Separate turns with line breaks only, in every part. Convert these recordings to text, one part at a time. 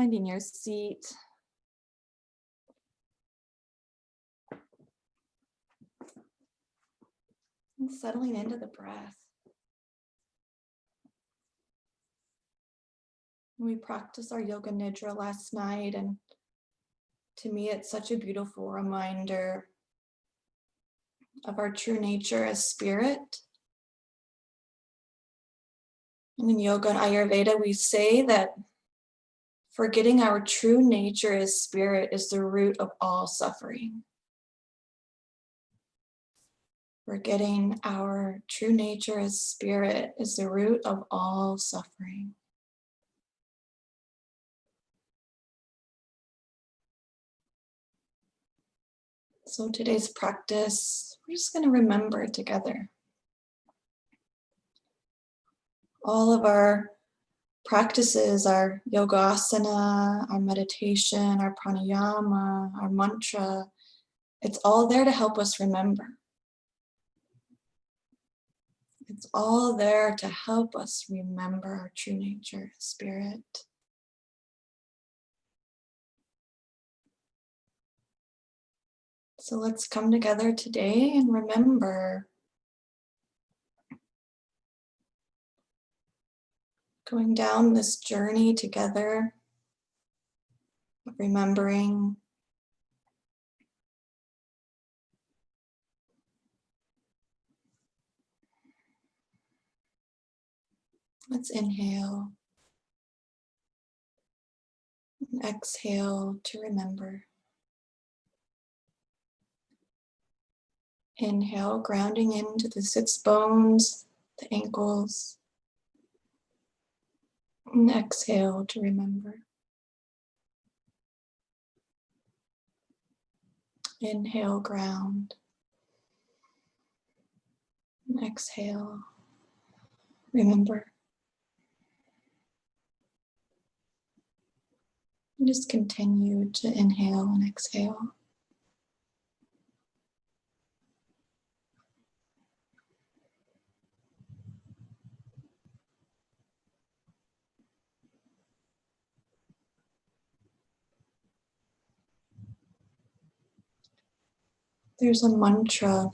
Finding your seat. And settling into the breath. We practiced our yoga nidra last night, and to me it's such a beautiful reminder of our true nature as spirit. And in yoga and Ayurveda, we say that forgetting our true nature as spirit is the root of all suffering. Forgetting our true nature as spirit is the root of all suffering. So today's practice, we're just going to remember together. All of our practices, our yogasana, our meditation, our pranayama, our mantra, it's all there to help us remember. It's all there to help us remember our true nature, spirit. So let's come together today and remember. Going down this journey together, of remembering. Let's inhale and exhale to remember. Inhale, grounding into the sits bones, the ankles. And exhale to remember. Inhale, ground. And exhale, remember. And just continue to inhale and exhale. There's a mantra,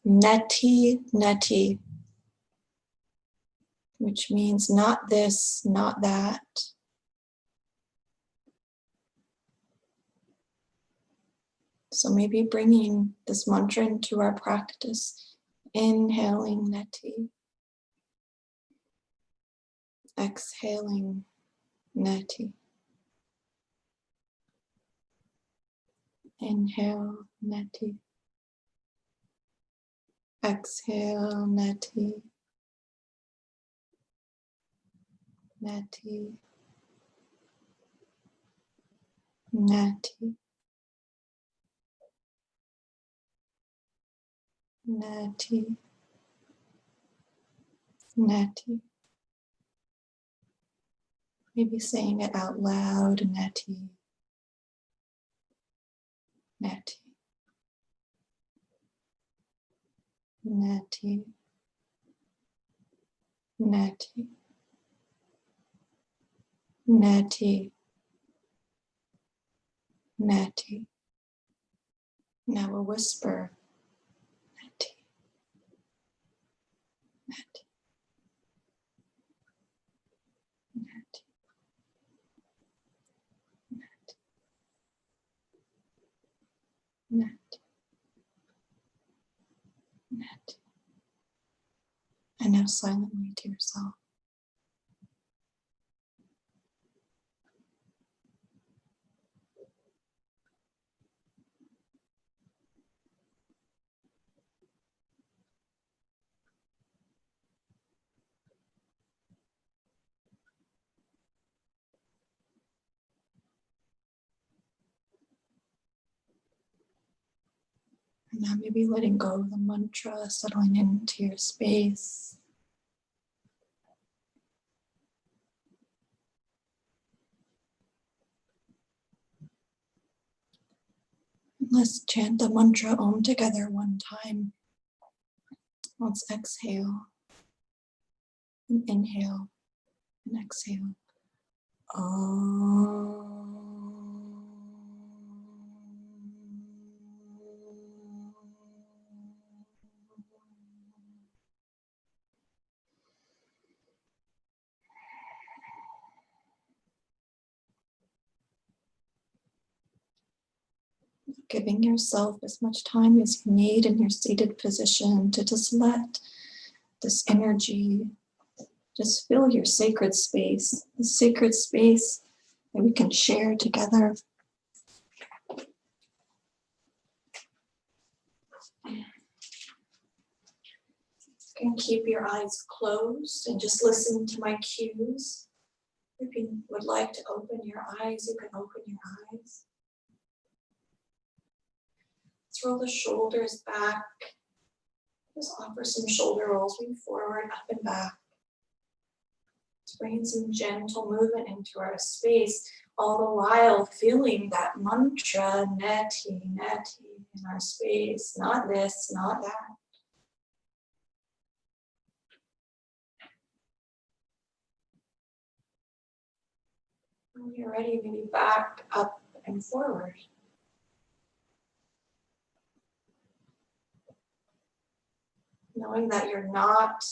Neti Neti, which means not this, not that. So maybe bringing this mantra into our practice, inhaling Neti, exhaling Neti. Inhale, Neti. Exhale, Neti. Neti. Neti. Neti. Neti. Maybe saying it out loud, Neti. Neti. Neti. Neti. Neti. Neti. Now a whisper. Neti. Neti. Neti. Neti. Neti. Neti. And now silently to yourself. And now maybe letting go of the mantra, settling into your space. Let's chant the mantra Om together one time. Let's exhale and inhale and exhale. Giving yourself as much time as you need in your seated position to just let this energy just fill your sacred space, the sacred space that we can share together. You can keep your eyes closed and just listen to my cues. If you would like to open your eyes, you can open your eyes. Let's roll the shoulders back. Just offer some shoulder rolls, move forward, up and back. Let's bring in some gentle movement into our space, all the while feeling that mantra, Neti Neti, in our space. Not this, not that. When you're ready, maybe back, up, and forward. Knowing that you're not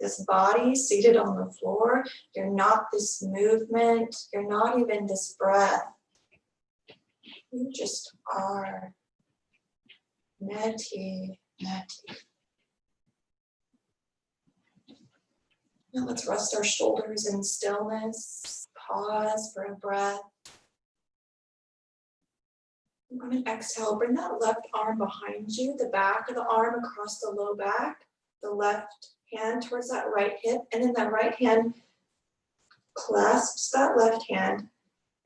this body seated on the floor, you're not this movement, you're not even this breath. You just are. Neti Neti. Now let's rest our shoulders in stillness. Pause for a breath. On an exhale, bring that left arm behind you, the back of the arm across the low back, the left hand towards that right hip, and then that right hand clasps that left hand,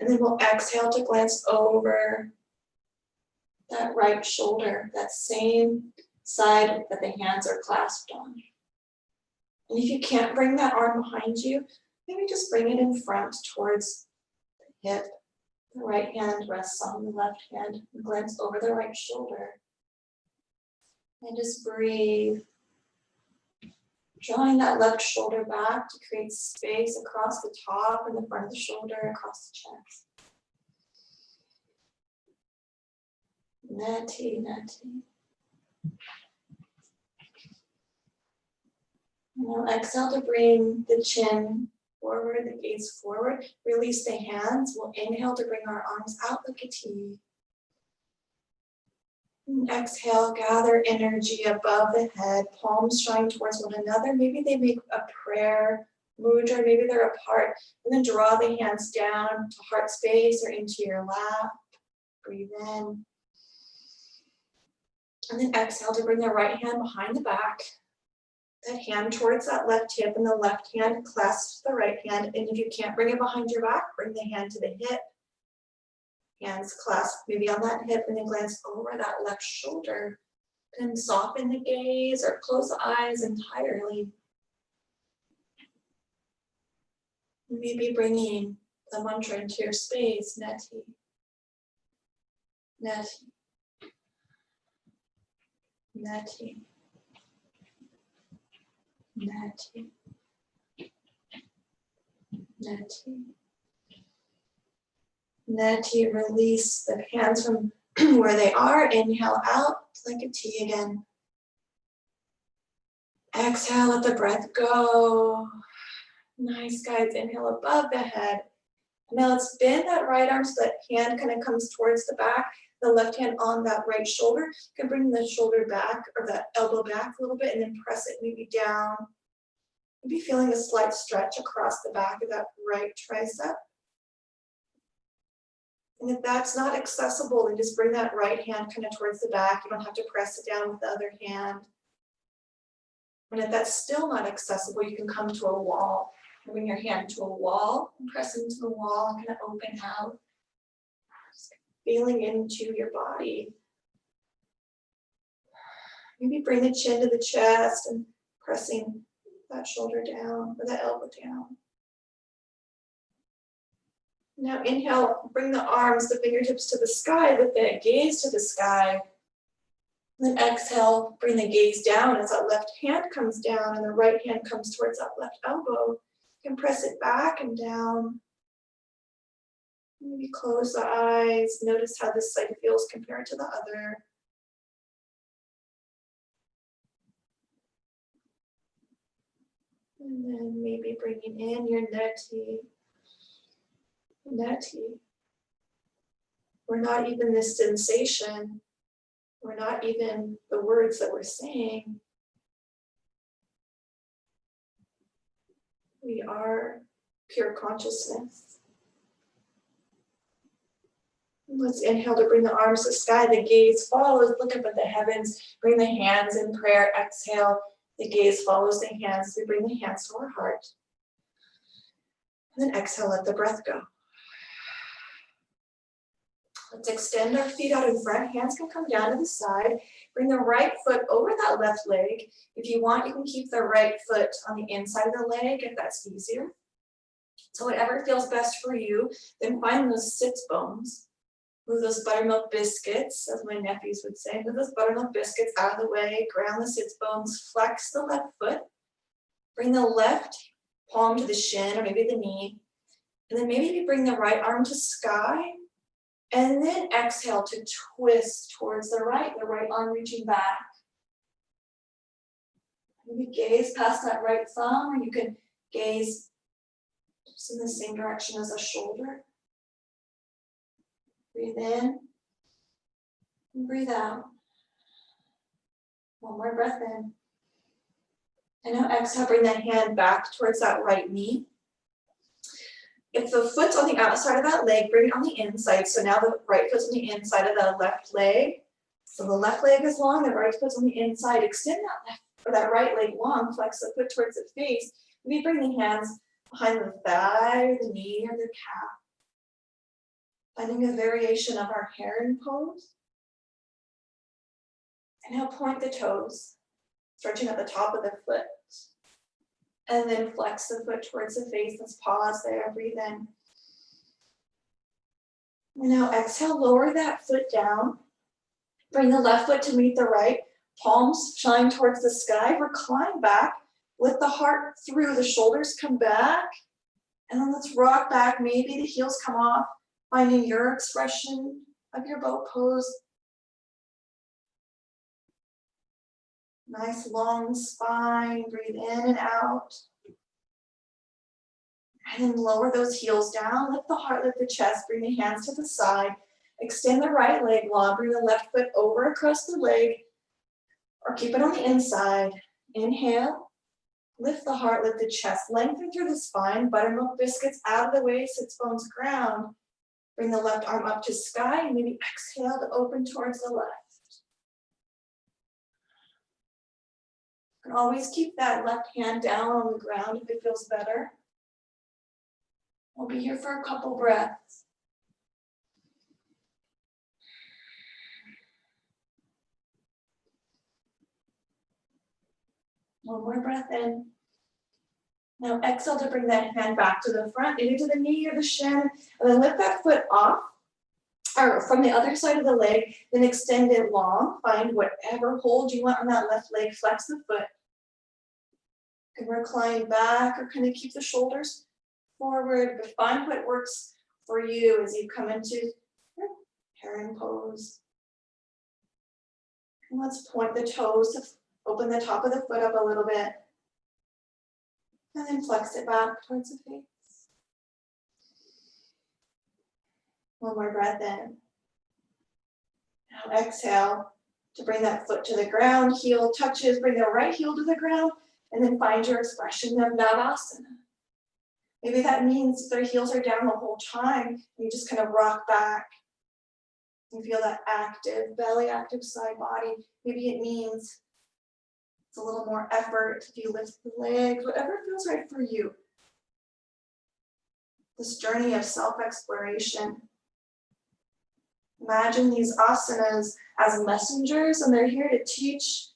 and then we'll exhale to glance over that right shoulder, that same side that the hands are clasped on. And if you can't bring that arm behind you, maybe just bring it in front towards the hip. The right hand rests on the left hand and glance over the right shoulder. And just breathe. Drawing that left shoulder back to create space across the top and the front of the shoulder, across the chest. Neti Neti. Now exhale to bring the chin forward, the gaze forward. Release the hands. We'll inhale to bring our arms out like a T. And exhale, gather energy above the head, palms shine towards one another. Maybe they make a prayer mudra, maybe they're apart. And then draw the hands down to heart space or into your lap. Breathe in. And then exhale to bring the right hand behind the back. That hand towards that left hip, and the left hand clasps the right hand. And if you can't bring it behind your back, bring the hand to the hip. Hands clasped maybe on that hip, and then glance over that left shoulder. And soften the gaze or close the eyes entirely. Maybe bringing the mantra into your space, Neti. Neti. Neti. Neti. Neti. Neti, release the hands from where they are. Inhale out like a T again. Exhale, let the breath go. Nice, guys. Inhale above the head. Now let's bend that right arm so that hand kind of comes towards the back. The left hand on that right shoulder. You can bring the shoulder back or that elbow back a little bit and then press it maybe down. Maybe feeling a slight stretch across the back of that right tricep. And if that's not accessible, then just bring that right hand kind of towards the back. You don't have to press it down with the other hand. And if that's still not accessible, you can come to a wall. Bring your hand to a wall and press into the wall and kind of open out. Just feeling into your body. Maybe bring the chin to the chest and pressing that shoulder down or that elbow down. Now inhale, bring the arms, the fingertips to the sky with the gaze to the sky. Then exhale, bring the gaze down as that left hand comes down and the right hand comes towards that left elbow. You can press it back and down. Maybe close the eyes. Notice how this side feels compared to the other. And then maybe bringing in your neti. Neti. We're not even this sensation. We're not even the words that we're saying. We are pure consciousness. Let's inhale to bring the arms to the sky. The gaze follows. Look up at the heavens. Bring the hands in prayer. Exhale. The gaze follows the hands. We bring the hands to our heart. And then exhale, let the breath go. Let's extend our feet out in front. Hands can come down to the side. Bring the right foot over that left leg. If you want, you can keep the right foot on the inside of the leg if that's easier. So whatever feels best for you, then find those sits bones. Move those buttermilk biscuits, as my nephews would say. Move those buttermilk biscuits out of the way. Ground the sits bones. Flex the left foot. Bring the left palm to the shin or maybe the knee. And then maybe you bring the right arm to sky. And then exhale to twist towards the right arm reaching back. Maybe gaze past that right thumb, or you can gaze just in the same direction as the shoulder. Breathe in and breathe out. One more breath in. And now exhale, bring that hand back towards that right knee. If the foot's on the outside of that leg, bring it on the inside. So now the right foot's on the inside of the left leg. So the left leg is long, the right foot's on the inside. Extend that left or that right leg long, flex the foot towards the face. Maybe bring the hands behind the thigh, or the knee, or the calf. Finding a variation of our heron pose. And now point the toes, stretching at the top of the foot. And then flex the foot towards the face. Let's pause there, breathe in. And now exhale, lower that foot down. Bring the left foot to meet the right. Palms shine towards the sky. Recline back. Lift the heart through. The shoulders come back. And then let's rock back. Maybe the heels come off. Finding your expression of your boat pose. Nice long spine, breathe in and out. And then lower those heels down, lift the heart, lift the chest, bring the hands to the side. Extend the right leg long, bring the left foot over across the leg, or keep it on the inside. Inhale, lift the heart, lift the chest, lengthen through the spine, buttermilk biscuits out of the way, sits bones ground. Bring the left arm up to sky, and maybe exhale to open towards the left. And always keep that left hand down on the ground if it feels better. We'll be here for a couple breaths. One more breath in. Now exhale to bring that hand back to the front, either to the knee or the shin, and then lift that foot off, or from the other side of the leg, then extend it long. Find whatever hold you want on that left leg, flex the foot. You can recline back or kind of keep the shoulders forward, but find what works for you as you come into your heron pose. And let's point the toes to open the top of the foot up a little bit. And then flex it back towards the face. One more breath in. Now exhale to bring that foot to the ground, heel touches, bring the right heel to the ground, and then find your expression of Navasana. Maybe that means their heels are down the whole time. You just kind of rock back and feel that active, belly active side body. Maybe it means it's a little more effort if you lift the legs, whatever feels right for you. This journey of self-exploration. Imagine these asanas as messengers, and they're here to teach,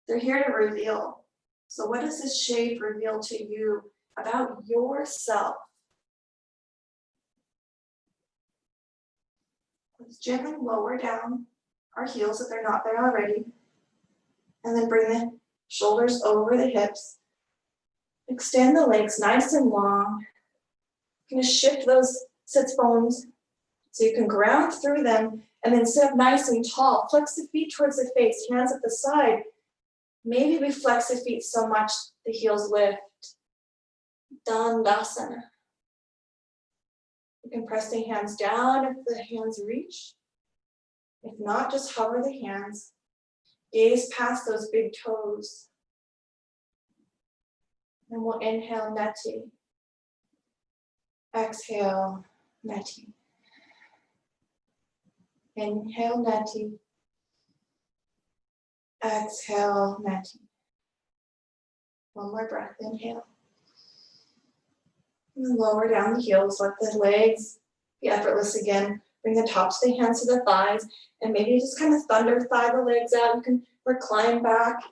they're here to reveal. So what does this shape reveal to you about yourself? Let's gently lower down our heels if they're not there already. And then bring the shoulders over the hips. Extend the legs nice and long. You're going to shift those sits bones So you can ground through them and then sit up nice and tall. Flex the feet towards the face, hands at the side. Maybe we flex the feet so much the heels lift. Tadasana. You can press the hands down if the hands reach. If not, just hover the hands. Gaze past those big toes. And we'll inhale, Neti. Exhale, Neti. Inhale, Neti. Exhale, Neti. One more breath, inhale. And lower down the heels, let the legs be effortless again. Bring the tops of the hands to the thighs, and maybe just kind of thunder thigh the legs out. You can recline back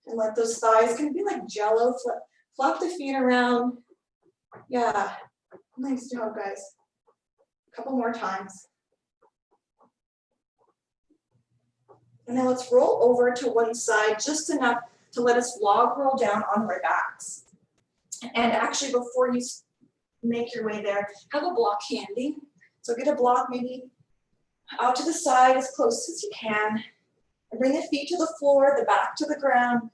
and let those thighs kind of be like jello. Flop the feet around. Yeah, nice job, guys. A couple more times. And now let's roll over to one side, just enough to let us log roll down on our backs. And actually, before you make your way there, have a block handy. So get a block maybe out to the side as close as you can. And bring the feet to the floor, the back to the ground,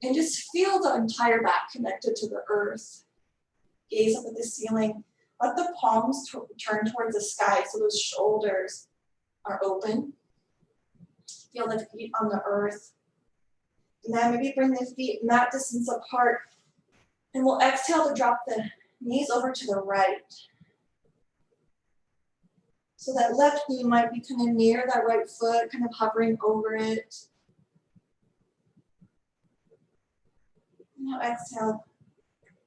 and just feel the entire back connected to the earth. Gaze up at the ceiling. Let the palms turn towards the sky so those shoulders are open. Feel the feet on the earth. And then maybe bring the feet that distance apart. And we'll exhale to drop the knees over to the right. So that left knee might be kind of near that right foot, kind of hovering over it. Now exhale.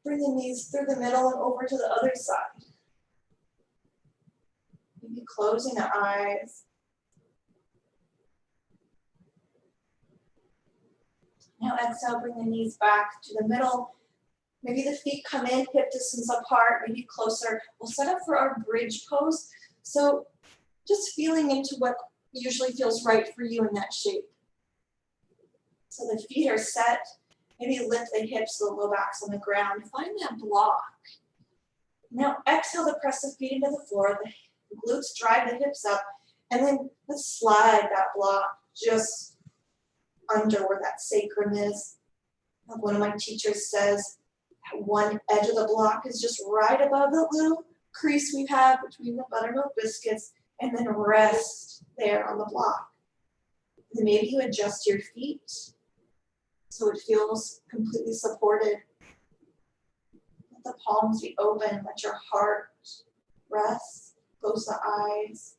Bring the knees through the middle and over to the other side. Maybe closing the eyes. Now exhale, bring the knees back to the middle. Maybe the feet come in, hip distance apart, maybe closer. We'll set up for our bridge pose. So just feeling into what usually feels right for you in that shape. So the feet are set. Maybe lift the hips, the low backs on the ground. Find that block. Now exhale to press the feet into the floor. The glutes drive the hips up. And then let's slide that block just under where that sacrum is. Like one of my teachers says, one edge of the block is just right above the little crease we have between the buttermilk biscuits, and then rest there on the block. And then maybe you adjust your feet so it feels completely supported. Let the palms be open, let your heart rest, close the eyes.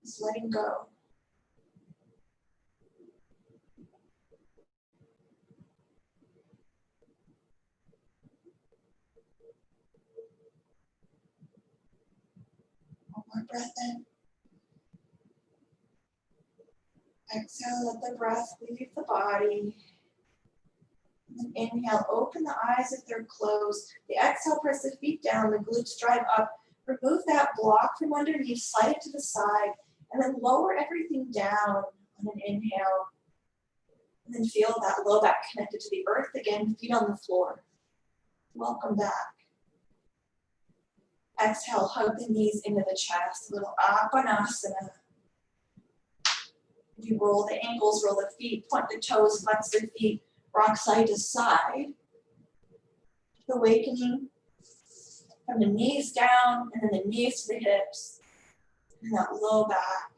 Just letting go. One more breath in. Exhale, let the breath leave the body. And inhale, open the eyes if they're closed. The exhale, press the feet down, the glutes drive up. Remove that block from underneath, slide it to the side, and then lower everything down on an inhale. And then feel that low back connected to the earth again, feet on the floor. Welcome back. Exhale, hug the knees into the chest, a little Apanasana. You roll the ankles, roll the feet, point the toes, flex the feet, rock side to side. Awakening from the knees down, and then the knees to the hips, and that low back.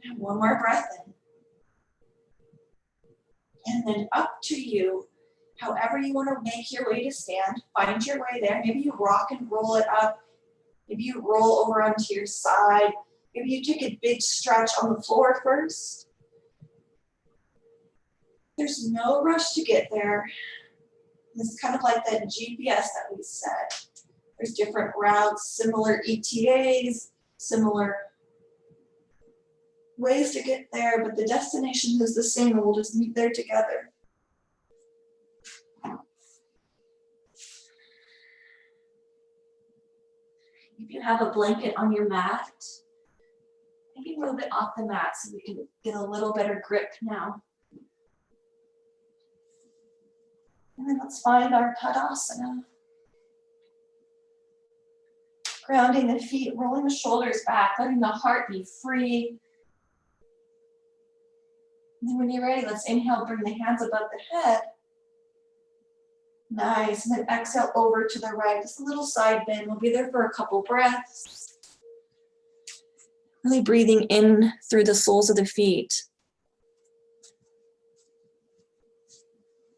And one more breath in. And then up to you, however you want to make your way to stand, find your way there. Maybe you rock and roll it up. Maybe you roll over onto your side. Maybe you take a big stretch on the floor first. There's no rush to get there. It's kind of like that GPS that we set. There's different routes, similar ETAs, similar ways to get there, but the destination is the same, and we'll just meet there together. If you have a blanket on your mat, maybe move it off the mat so we can get a little better grip now. And then let's find our Tadasana. Grounding the feet, rolling the shoulders back, letting the heart be free. And then when you're ready, let's inhale, bring the hands above the head. Nice, and then exhale over to the right, just a little side bend. We'll be there for a couple breaths. Really breathing in through the soles of the feet.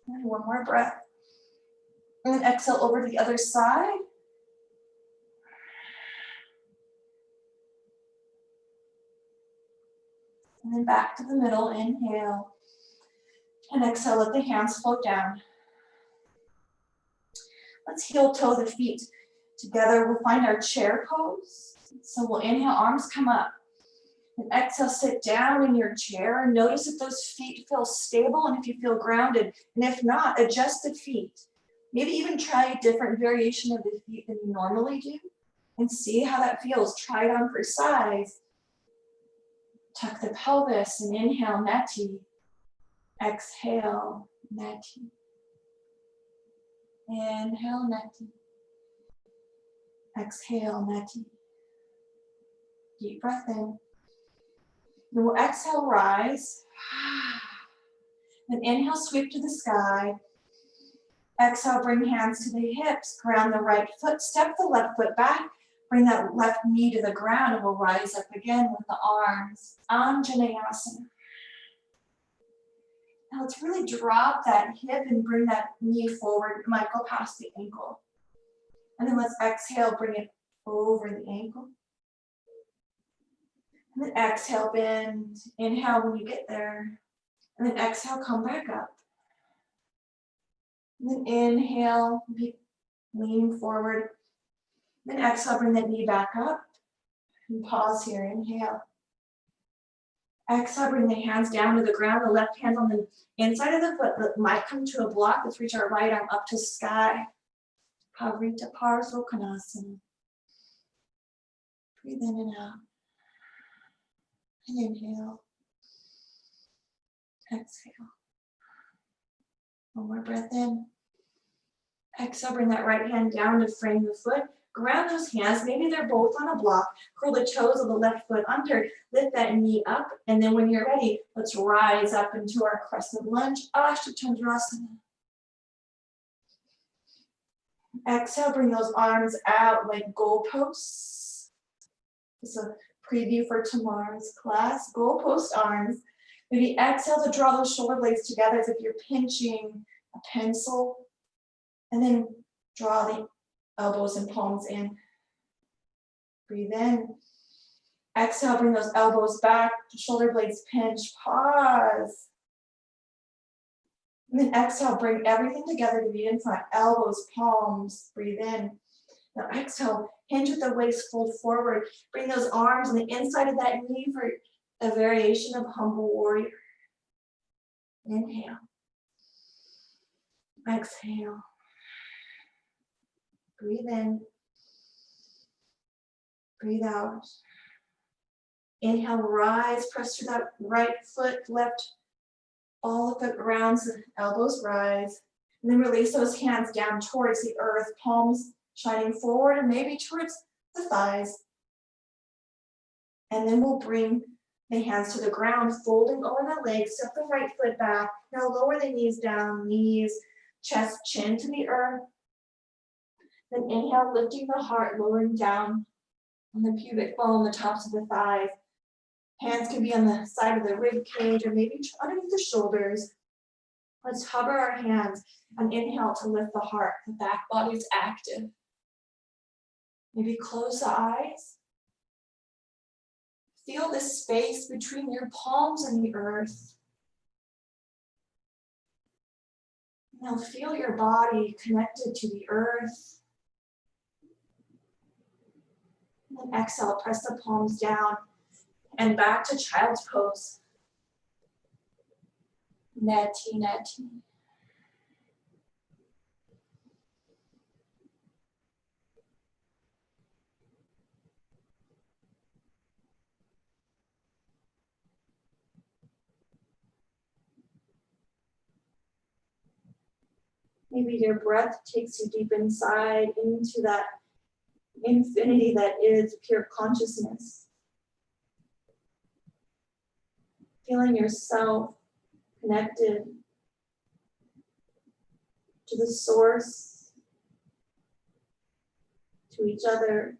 And one more breath. And then exhale over to the other side. And then back to the middle, inhale. And exhale, let the hands float down. Let's heel toe the feet together. We'll find our chair pose. So we'll inhale, arms come up. And exhale, sit down in your chair. Notice if those feet feel stable and if you feel grounded. And if not, adjust the feet. Maybe even try a different variation of the feet than you normally do. And see how that feels. Try it on for size. Tuck the pelvis and inhale, Neti. Exhale, Neti. Inhale, Neti. Exhale, Neti. Deep breath in. Then we'll exhale, rise. Then inhale, sweep to the sky. Exhale, bring hands to the hips. Ground the right foot. Step the left foot back. Bring that left knee to the ground and we'll rise up again with the arms. Anjaneyasana. Now let's really drop that hip and bring that knee forward. It might go past the ankle. And then let's exhale, bring it over the ankle. And then exhale, bend. Inhale when you get there. And then exhale, come back up. And then inhale, lean forward. Then exhale, bring that knee back up. And pause here, inhale. Exhale, bring the hands down to the ground. The left hand on the inside of the foot that might come to a block. Let's reach our right arm up to sky. Pavrita Parasokhanasana. Breathe in and out. And inhale. Exhale. One more breath in. Exhale, bring that right hand down to frame the foot. Ground those hands, maybe they're both on a block. Curl the toes of the left foot under. Lift that knee up. And then when you're ready, let's rise up into our Crescent Lunge, Ashtandrasana. Exhale, bring those arms out like goalposts. This is a preview for tomorrow's class. Goalpost arms. Maybe exhale to draw those shoulder blades together as if you're pinching a pencil. And then draw the elbows and palms in. Breathe in. Exhale, bring those elbows back, shoulder blades pinch, pause. And then exhale, bring everything together to be in front, elbows, palms, breathe in. Now exhale, hinge with the waist, fold forward. Bring those arms on the inside of that knee for a variation of humble warrior. Inhale. Exhale. Breathe in. Breathe out. Inhale, rise, press through that right foot, left, all of the grounds, the elbows rise. And then release those hands down towards the earth, palms shining forward and maybe towards the thighs. And then we'll bring the hands to the ground, folding over the legs, step the right foot back. Now lower the knees down, knees, chest, chin to the earth. Then inhale, lifting the heart, lowering down on the pubic bone, the tops of the thighs. Hands can be on the side of the rib cage or maybe underneath the shoulders. Let's hover our hands and inhale to lift the heart. The back body is active. Maybe close the eyes. Feel the space between your palms and the earth. Now feel your body connected to the earth. And then exhale, press the palms down and back to child's pose. Neti Neti. Maybe your breath takes you deep inside into that infinity that is pure consciousness. Feeling yourself connected to the source, to each other.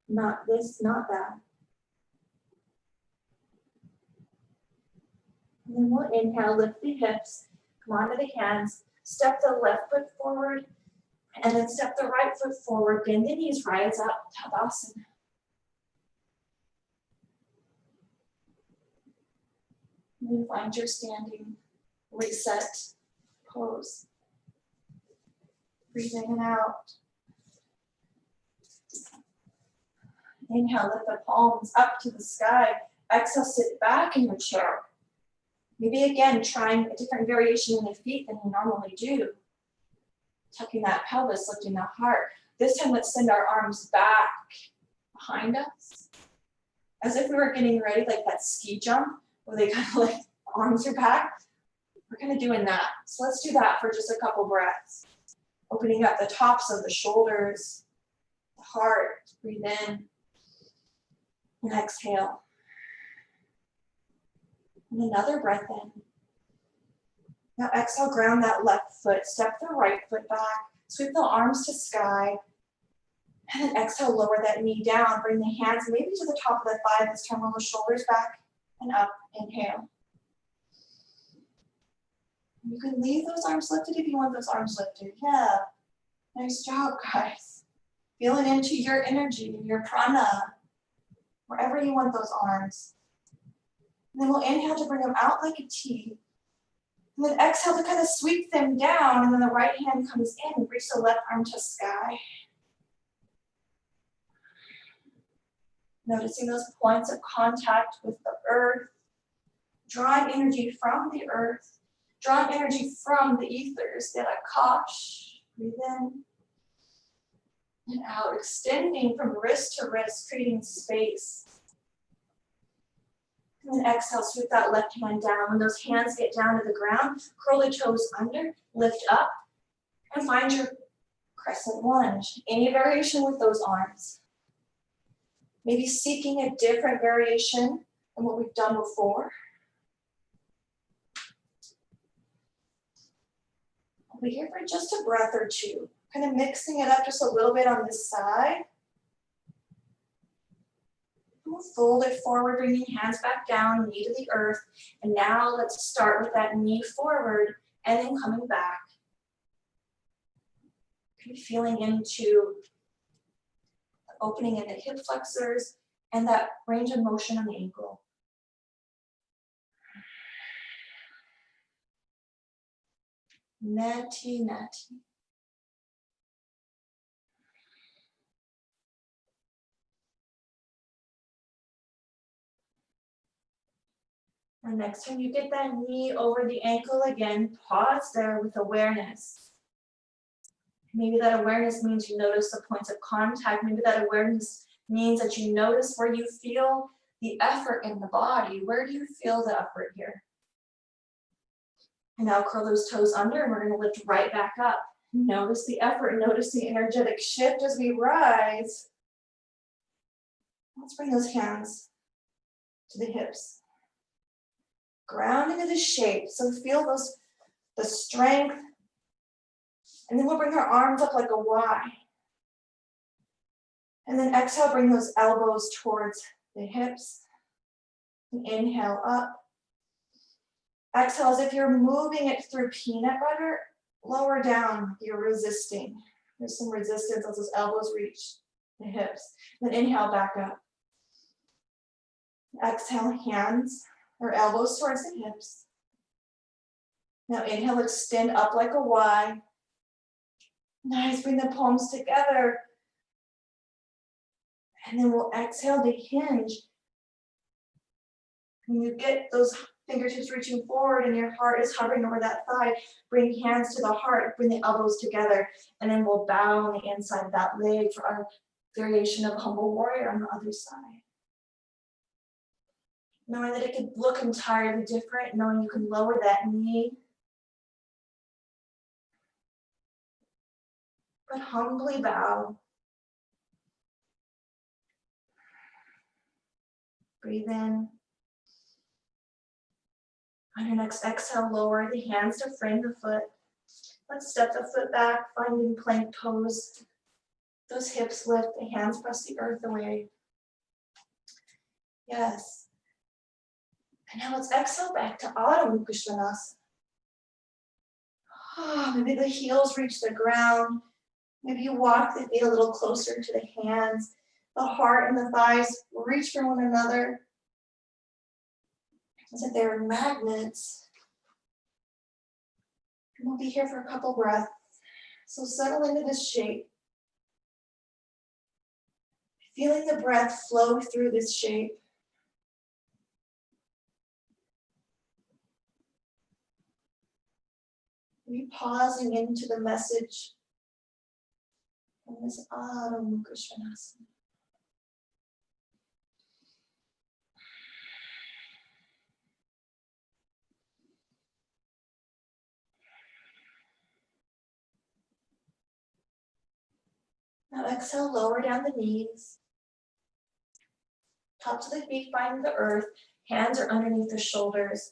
Not this, not that. And then we'll inhale, lift the hips, come onto the hands, step the left foot forward, and then step the right foot forward, bend the knees, rise up, Tadasana. And then find your standing reset pose. Breathe in and out. Inhale, lift the palms up to the sky. Exhale, sit back in your chair. Maybe again, trying a different variation in the feet than you normally do. Tucking that pelvis, lifting the heart. This time, let's send our arms back behind us. As if we were getting ready, like that ski jump, where they kind of like, arms are back. We're kind of doing that. So let's do that for just a couple breaths. Opening up the tops of the shoulders, the heart. Breathe in. And exhale. And another breath in. Now exhale, ground that left foot. Step the right foot back. Sweep the arms to sky. And then exhale, lower that knee down. Bring the hands maybe to the top of the thigh. Let's turn the shoulders back and up. Inhale. You can leave those arms lifted if you want those arms lifted. Yeah. Nice job, guys. Feeling into your energy, your prana, wherever you want those arms. And then we'll inhale to bring them out like a T. And then exhale to kind of sweep them down. And then the right hand comes in. Reach the left arm to sky. Noticing those points of contact with the earth. Drawing energy from the earth. Drawing energy from the ethers. The Akash. Breathe in. And out. Extending from wrist to wrist. Creating space. And then exhale, sweep that left hand down. When those hands get down to the ground, curl the toes under, lift up, and find your crescent lunge. Any variation with those arms. Maybe seeking a different variation than what we've done before. We'll be here for just a breath or two. Kind of mixing it up just a little bit on this side. We'll fold it forward, bringing hands back down, knee to the earth. And now let's start with that knee forward and then coming back. Feeling into the opening in the hip flexors and that range of motion on the ankle. Neti Neti. And next time you get that knee over the ankle again, pause there with awareness. Maybe that awareness means you notice the points of contact. Maybe that awareness means that you notice where you feel the effort in the body. Where do you feel the effort here? And now curl those toes under and we're going to lift right back up. Notice the effort, notice the energetic shift as we rise. Let's bring those hands to the hips. Ground into the shape. So feel the strength. And then we'll bring our arms up like a Y. And then exhale, bring those elbows towards the hips. And inhale up. Exhale as if you're moving it through peanut butter. Lower down, you're resisting. There's some resistance as those elbows reach the hips. Then inhale back up. Exhale, hands or elbows towards the hips. Now inhale, extend up like a Y. Nice, bring the palms together. And then we'll exhale to hinge. When you get those fingertips reaching forward and your heart is hovering over that thigh, bring hands to the heart, bring the elbows together, and then we'll bow on the inside of that leg for our variation of humble warrior on the other side. Knowing that it could look entirely different, knowing you can lower that knee. But humbly bow. Breathe in. On your next exhale, lower the hands to frame the foot. Let's step the foot back, finding plank pose. Those hips lift, the hands press the earth away. Yes. And now let's exhale back to Adho Mukha Svanasana. Maybe the heels reach the ground. Maybe you walk the feet a little closer to the hands. The heart and the thighs reach for one another as if they were magnets. And we'll be here for a couple breaths. So settle into this shape. Feeling the breath flow through this shape. Maybe pausing into the message from this Adho Mukha Svanasana. Now exhale, lower down the knees. Tops of the feet finding the earth. Hands are underneath the shoulders.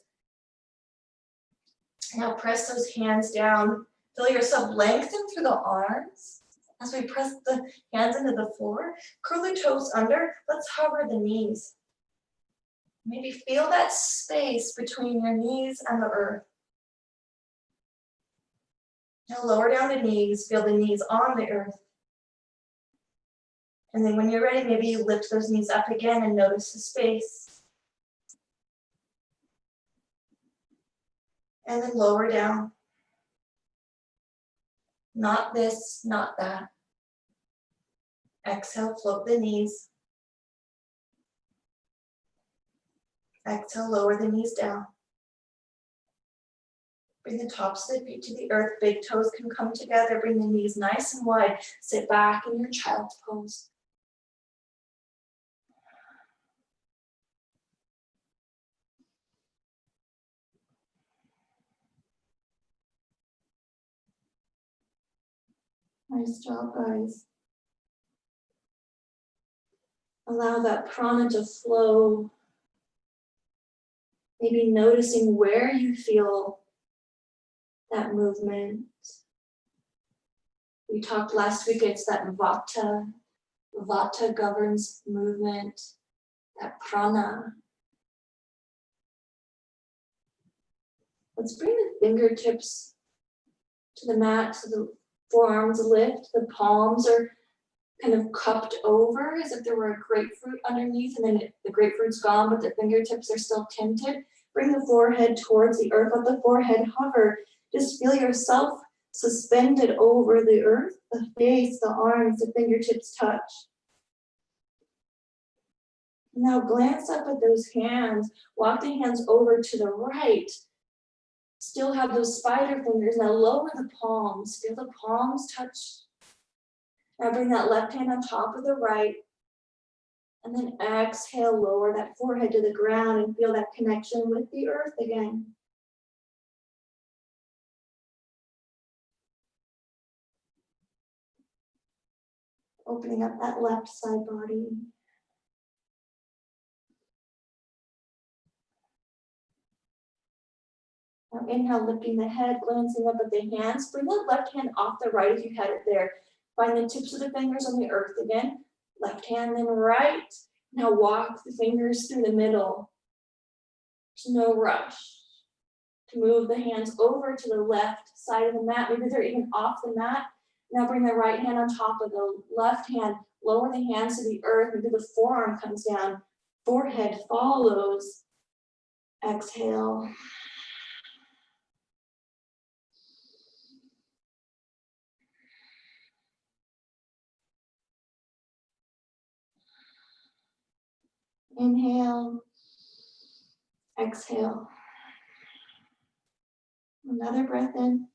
Now press those hands down. Feel yourself lengthen through the arms. As we press the hands into the floor, curl the toes under. Let's hover the knees. Maybe feel that space between your knees and the earth. Now lower down the knees. Feel the knees on the earth. And then when you're ready, maybe you lift those knees up again and notice the space. And then lower down. Not this, not that. Exhale, float the knees. Exhale, lower the knees down. Bring the tops of the feet to the earth. Big toes can come together. Bring the knees nice and wide. Sit back in your child's pose. Nice job, guys. Allow that prana to flow. Maybe noticing where you feel that movement. We talked last week, it's that vata. Vata governs movement, that prana. Let's bring the fingertips to the mat so the forearms lift, the palms are kind of cupped over as if there were a grapefruit underneath, and then the grapefruit's gone, but the fingertips are still tinted. Bring the forehead towards the earth, let the forehead hover. Just feel yourself suspended over the earth, the face, the arms, the fingertips touch. Now glance up at those hands, walk the hands over to the right. Still have those spider fingers. Now lower the palms, feel the palms touch. Now bring that left hand on top of the right. And then exhale, lower that forehead to the ground and feel that connection with the earth again. Opening up that left side body. Now inhale, lifting the head, glancing up at the hands. Bring the left hand off the right if you had it there. Find the tips of the fingers on the earth again. Left hand, then right. Now walk the fingers through the middle. There's no rush to move the hands over to the left side of the mat. Maybe they're even off the mat. Now bring the right hand on top of the left hand. Lower the hands to the earth. Maybe the forearm comes down. Forehead follows. Exhale. Inhale. Exhale. Another breath in.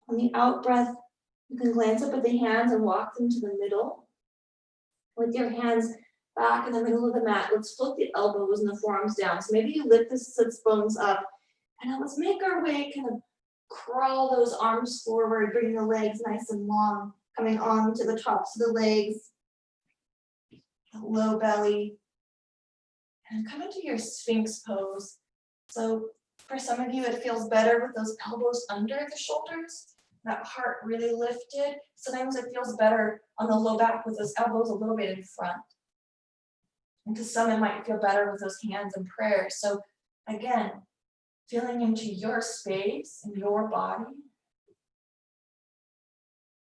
On the out breath, you can glance up at the hands and walk them to the middle. With your hands Back in the middle of the mat. Let's float the elbows and the forearms down. So maybe you lift the sits bones up. And now let's make our way, kind of crawl those arms forward, bring the legs nice and long, coming on to the tops of the legs, low belly. And come into your Sphinx pose. So for some of you, it feels better with those elbows under the shoulders, that heart really lifted. Sometimes it feels better on the low back with those elbows a little bit in front. And to some, it might feel better with those hands in prayer. So again, feeling into your space and your body.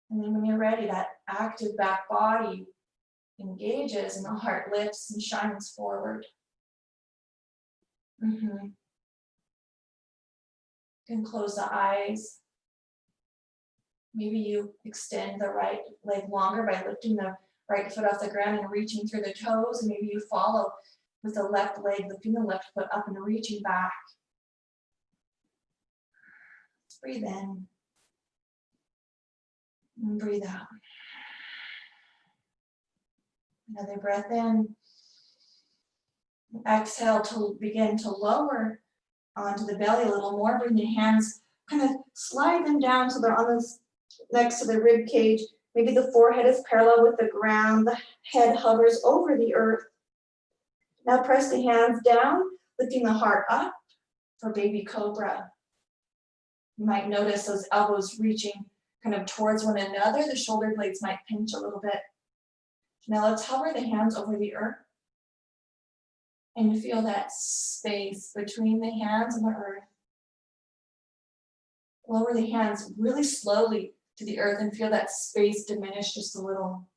And then when you're ready, that active back body engages and the heart lifts and shines forward. You can close the eyes. Maybe you extend the right leg longer by lifting the right foot off the ground and reaching through the toes. And maybe you follow with the left leg, lifting the left foot up and reaching back. Let's breathe in and breathe out. Another breath in. Exhale to begin to lower onto the belly a little more. Bring your hands, kind of slide them down so they're on this next to the rib cage. Maybe the forehead is parallel with the ground. The head hovers over the earth. Now press the hands down, lifting the heart up for baby cobra. You might notice those elbows reaching kind of towards one another. The shoulder blades might pinch a little bit. Now let's hover the hands over the earth and feel that space between the hands and the earth. Lower the hands really slowly to the earth and feel that space diminish just a little.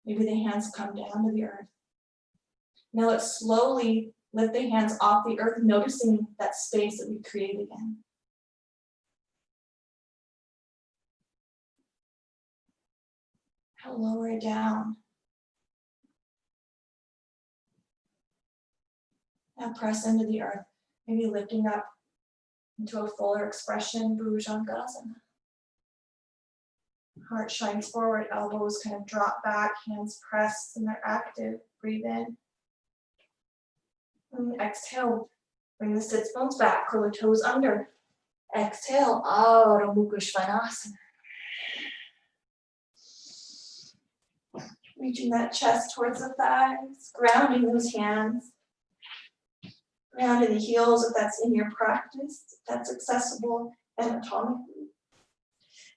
Maybe the hands come down to the earth. Now let's slowly lift the hands off the earth, noticing that space that we create again. Now lower it down. Now press into the earth, maybe lifting up into a fuller expression, Bhujangasana. Heart shines forward, elbows kind of drop back, hands press and they're active. Breathe in. And exhale, bring the sits bones back, curl the toes under. Exhale, Adho Mukha Svanasana. Reaching that chest towards the thighs, grounding those hands. Grounding the heels if that's in your practice, if that's accessible anatomically.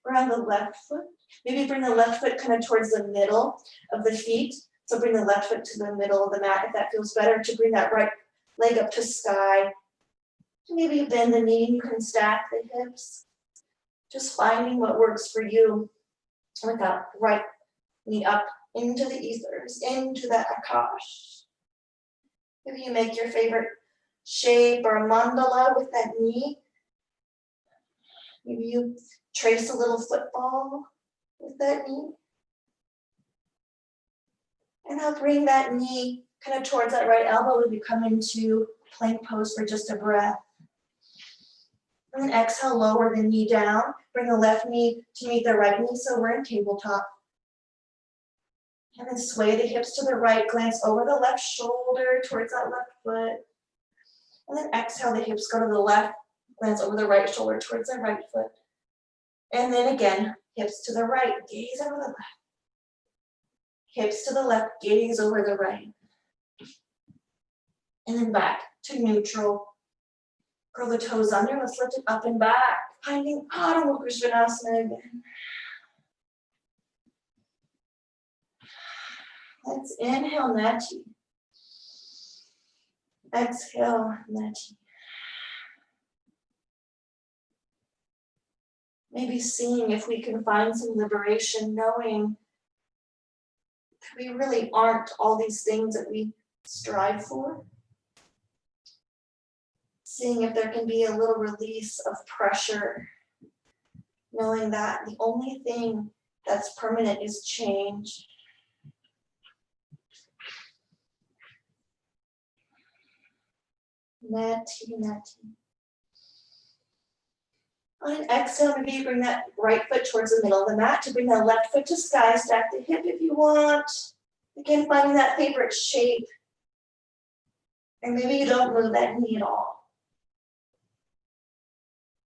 Ground the left foot. Maybe bring the left foot kind of towards the middle of the feet. So bring the left foot to the middle of the mat if that feels better, to bring that right leg up to sky. Maybe you bend the knee, you can stack the hips. Just finding what works for you with that right knee up into the ethers, into that Akash. Maybe you make your favorite shape or a mandala with that knee. Maybe you trace a little football with that knee. And now bring that knee kind of towards that right elbow as you come into plank pose for just a breath. And then exhale, lower the knee down. Bring the left knee to meet the right knee, so we're in tabletop. And then sway the hips to the right, glance over the left shoulder towards that left foot. And then exhale, the hips go to the left, glance over the right shoulder towards the right foot. And then again, hips to the right, gaze over the left. Hips to the left, gaze over the right. And then back to neutral. Curl the toes under, let's lift it up and back. Finding Adho Mukha Svanasana again. Let's inhale, Neti. Exhale, Neti. Maybe seeing if we can find some liberation, knowing that we really aren't all these things that we strive for. Seeing if there can be a little release of pressure, knowing that the only thing that's permanent is change. Neti, Neti. On an exhale, maybe you bring that right foot towards the middle of the mat to bring that left foot to sky. Stack the hip if you want. Again, finding that favorite shape. And maybe you don't move that knee at all.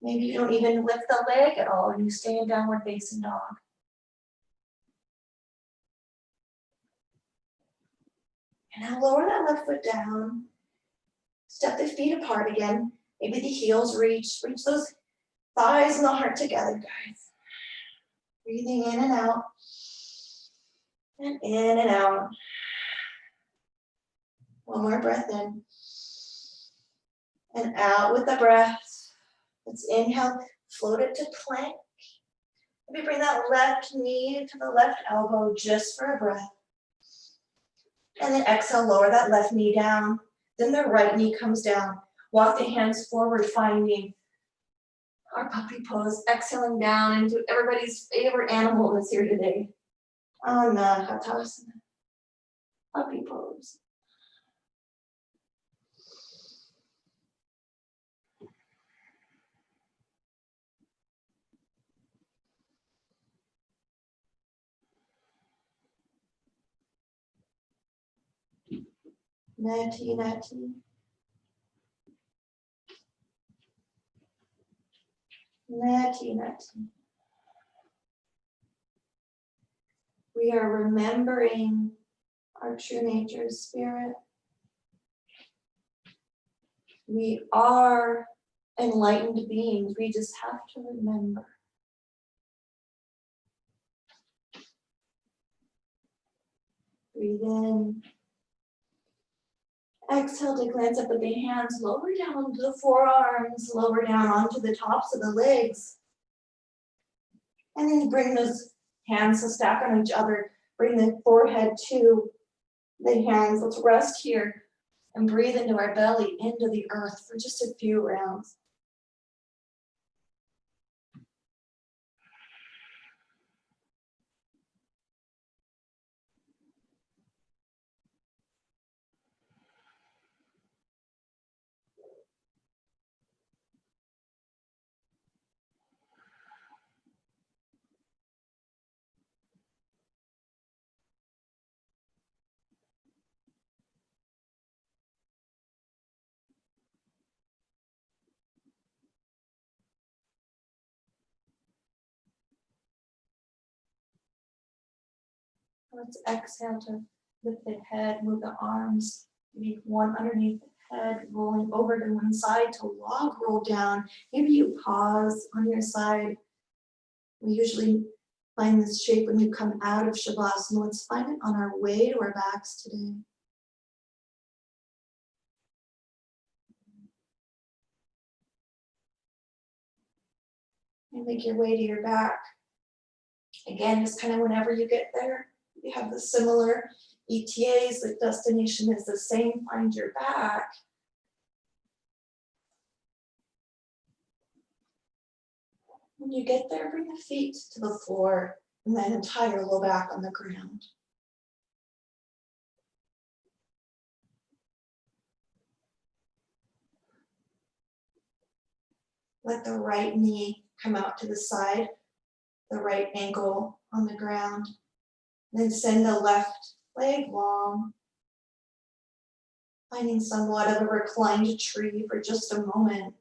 Maybe you don't even lift the leg at all and you stay in downward facing dog. And now lower that left foot down. Step the feet apart again. Maybe the heels reach those thighs and the heart together, guys. Breathing in and out. And in and out. One more breath in. And out with the breath. Let's inhale, float it to plank. Maybe bring that left knee to the left elbow just for a breath. And then exhale, lower that left knee down. Then the right knee comes down. Walk the hands forward, finding our puppy pose. Exhaling down into everybody's favorite animal that's here today. Tadasana. Puppy pose. Neti Neti. Neti Neti. We are remembering our true nature, spirit. We are enlightened beings. We just have to remember. Breathe in. Exhale to glance up at the hands, lower down to the forearms, lower down onto the tops of the legs. And then bring those hands to stack on each other. Bring the forehead to the hands. Let's rest here and breathe into our belly, into the earth for just a few rounds. Let's exhale to lift the head, move the arms, maybe one underneath the head, rolling over to one side to log roll down. Maybe you pause on your side. We usually find this shape when we come out of Shavasana. Let's find it on our way to our backs today. And make your way to your back. Again, just kind of whenever you get there, you have the similar ETAs, the destination is the same, find your back. When you get there, bring the feet to the floor and then entire low back on the ground. Let the right knee come out to the side, the right ankle on the ground. Then send the left leg long, finding somewhat of a reclined tree for just a moment.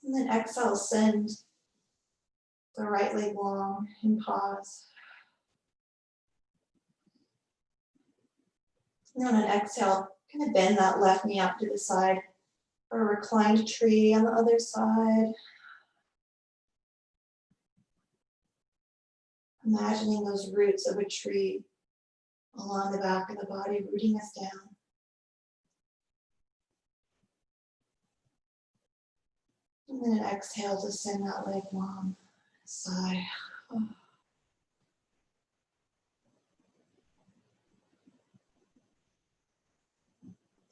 And then exhale, send the right leg long and pause. And on an exhale, kind of bend that left knee out to the side for a reclined tree on the other side. Imagining those roots of a tree along the back of the body, rooting us down. And then an exhale to send that leg long. Sigh.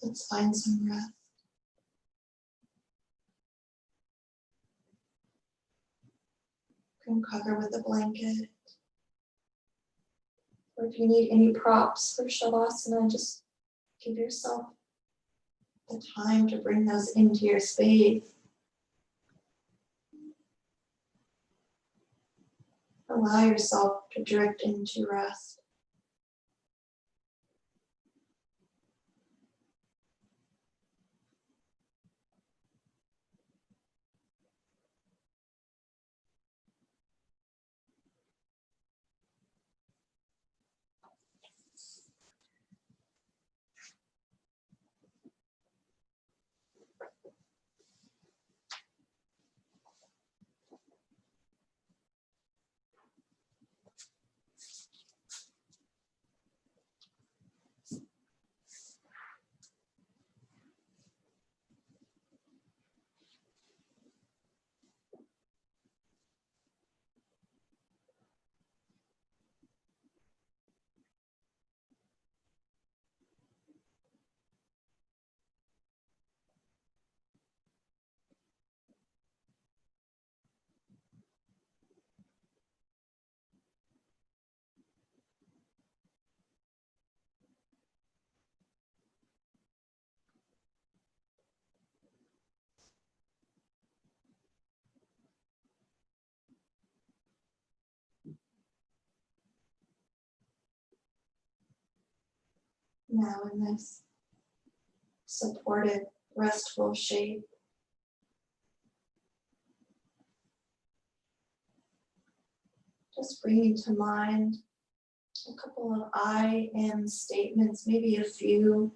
Let's find some rest. You can cover with a blanket. Or if you need any props for Shavasana, just give yourself the time to bring those into your space. Allow yourself to drift into rest. Now in this supported, restful shape, just bringing to mind a couple of I am statements, maybe a few.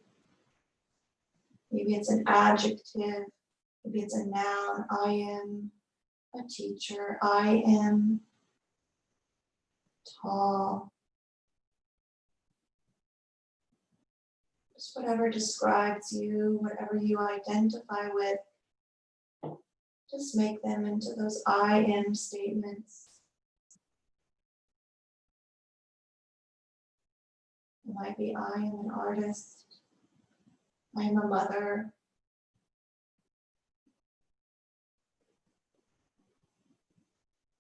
Maybe it's an adjective, maybe it's a noun. I am a teacher. I am tall. Just whatever describes you, whatever you identify with, just make them into those I am statements. It might be I am an artist. I am a mother.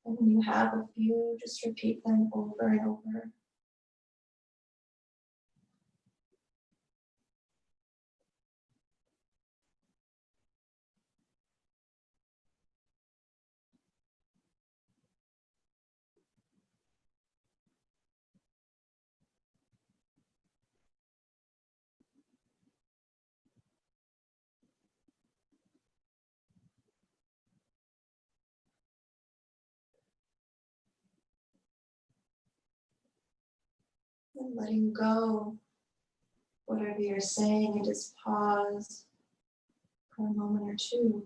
And when you have a few, just repeat them over and over. And letting go, whatever you're saying, and just pause for a moment or two.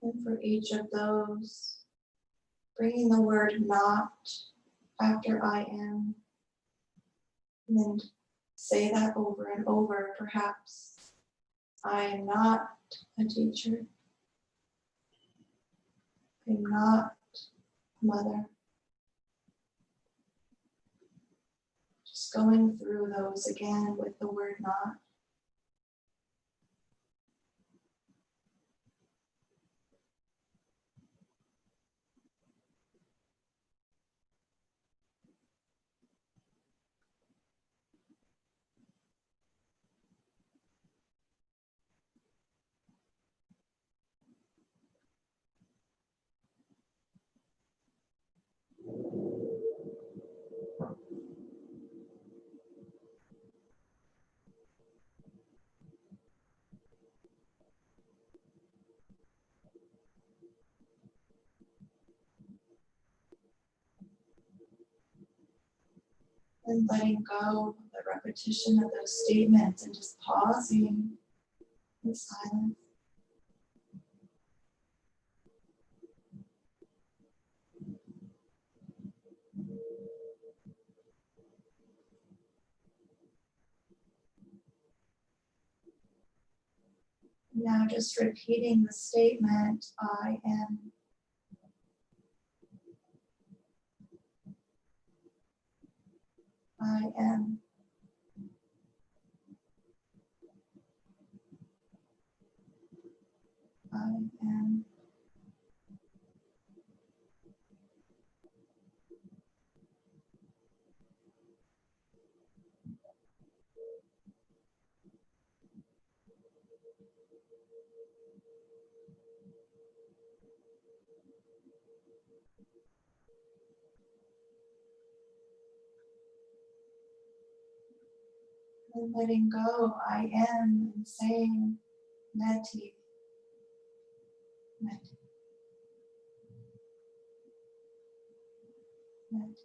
And for each of those, bringing the word not after I am, and then say that over and over, perhaps. I am not a teacher. I am not a mother. Just going through those again with the word not. And letting go of the repetition of those statements and just pausing in silence. Now just repeating the statement, I am. I am. I am. And letting go, I am, and saying, Neti, Neti, Neti.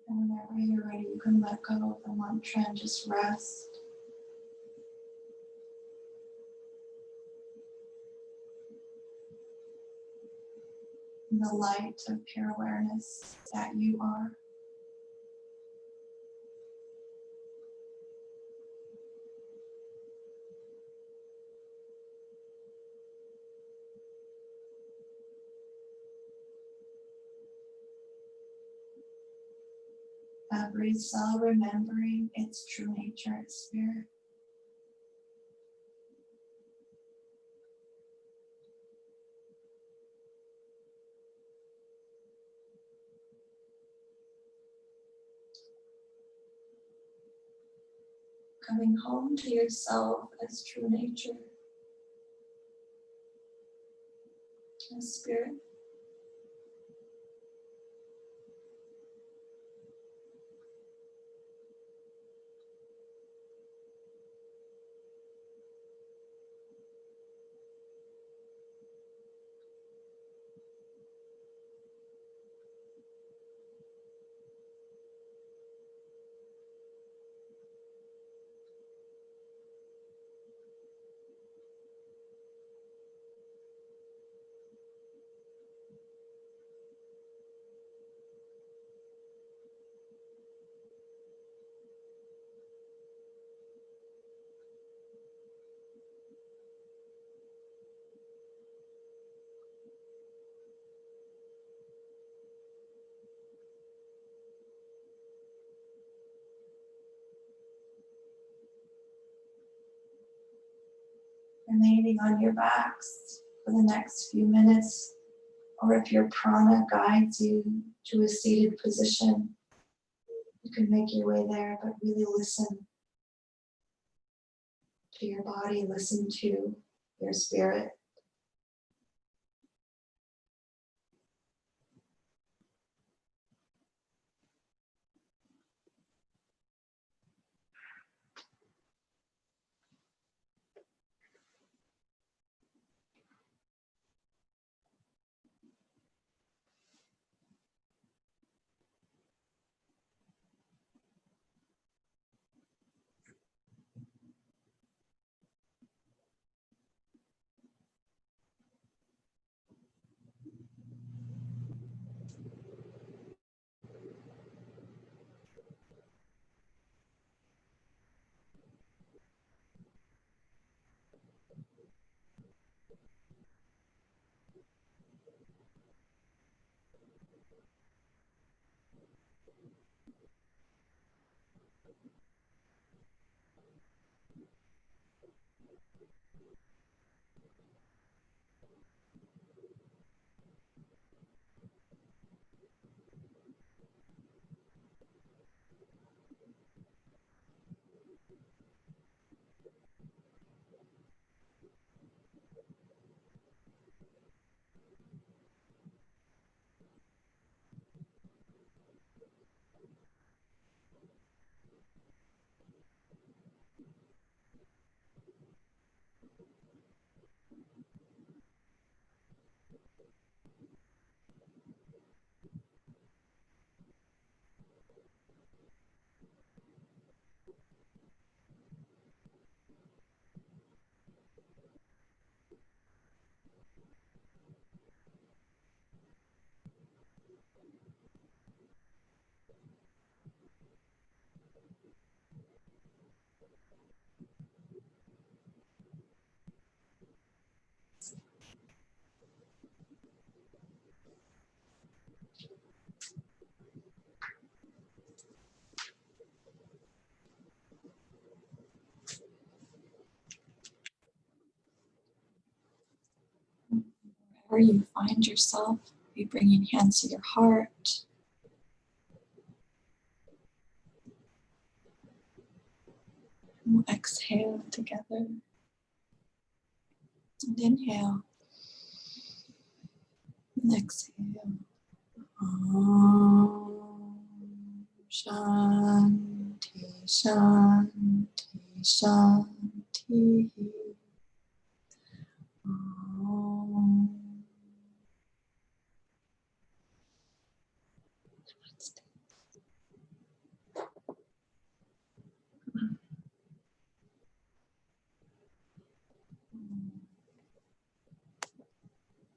And whenever you're ready, you can let go of the mantra and just rest. In the light of pure awareness that you are. Every cell remembering its true nature, its spirit. Coming home to yourself as true nature, as spirit. Remaining on your backs for the next few minutes, or if your prana guides you to a seated position, you can make your way there, but really listen to your body, listen to your spirit. wherever you find yourself, be bringing hands to your heart. And we'll exhale together. And inhale. And exhale. Om Shanti, Shanti, Shanti.